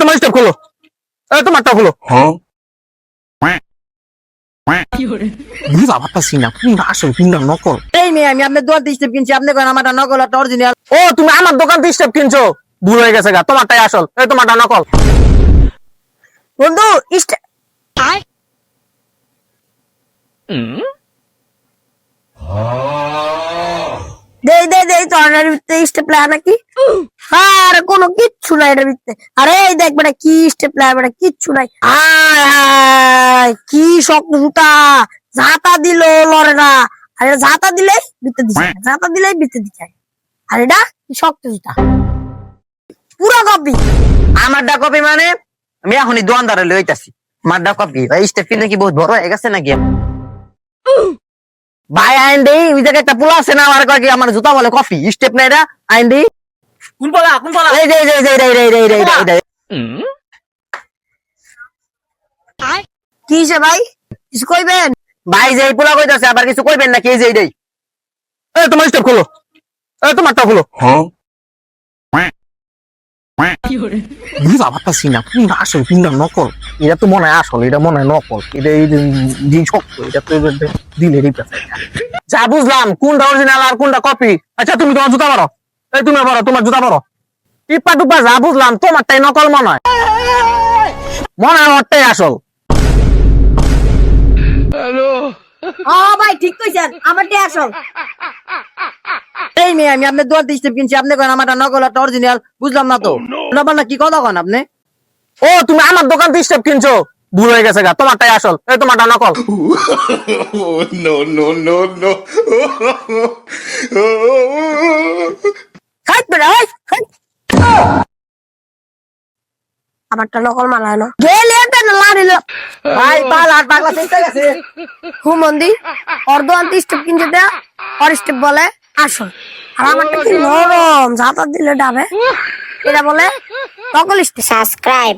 তোমার স্টেপ খোলো, তোমারটা খোলো। বুঝা পারতাছি না কোনটা আসল কোনটা নকল। এই মেয়ে আমি আপনার দোকান থেকে স্টেপ কিনছি, আপনি কেন আমারটা নকল একটা অরিজিনাল? ও তুমি আমার দোকান থেকে স্টেপ কিনছো, ভুল হয়ে গেছে গা, তোমারটাই আসল, তোমারটা নকল। বন্ধু স্টেপ দে তোর ভিতরে স্টেপ লাগার নাকি? আর কোনো কিচ্ছু নাই এটার ভিতরে। আরে এই দেখ বেটা কি স্টেপ লাগার, বেটা কিচ্ছু নাই। আয় কি শক্ত জুতা, ঝাঁটা দিল লড়ে না। আর এটা ঝাঁটা দিলেই ভিতরে দিচ্ছে, ঝাঁটা দিলেই ভিতরে দিচ্ছে। আর এটা কি শক্ত জুতা, পুরো কপি। আমারটা কপি মানে আমি এখনই দোকানদারে লইতাছি। আমারটা কপি ভাই, স্টেপ কিনে কি বহুত বড় হয়ে গেছে নাকি? ভাই আইন দেই, ওই জায়গায় একটা পোলা আছে না, আমার কয় কি আমার জুতা বলে কপি, স্টেপ না এটা, আইন দেই। কোন পালা কোন পালা? এই যে কি হইছে ভাই, কিছু কইবেন? ভাই যে এই পোলা কইতাছে আবার কিছু কইবেন নাকি? এই যে এইটাই। তোমার স্টেপ খোলো, তোমারটা খোলো। বুঝা পারতাছি না কোনটা আসল কোনটা নকল। এটা তো মনে হয় আসল, এটা মনে হয় নকল। এটা এই যে শক্ত, এটা তো দিলে রিপ্লেস। যা বুঝলাম কোনটা অরিজিনাল আর কোনটা কপি। আচ্ছা তুমি তোমার জুতা পারো, তুমি পারো, তোমার জুতা পারো। টিপা টুপা যা বুঝলাম তোমারটাই নকল মনে হয়, মনে হয় ওরটাই আসল। ও ভাই ঠিক কইছেন, আমারটাই আসল। এই মেয়ে আমি আপনার দোকান থেকে স্টেপ কিনছি, আপনি কেন আমারটা নকল একটা অরিজিনাল? বুঝলাম না তো না কি কথা কন আপনি? ও তুমি আমার দোকান থেকে স্টেপ কিনছো, ভুল হয়ে গেছে গা, তোমারটাই আসল, তোমারটা নকল। No, no, no, no. হাট বেটা হাট হাট। আমারটা নকল মানায় না গেলে না লাড়িল। ভাই পাল আর পাগলা চিন্তা গেছে হুমন্দি ওর দোকান থেকে স্টেপ কিনছে দেয়া, ওর স্টেপ বলে আসল। আর আমারটা কি নরম, ঝাঁটা দিলে ডাবে, এটা বলে নকল স্টেপ। সাবস্ক্রাইব।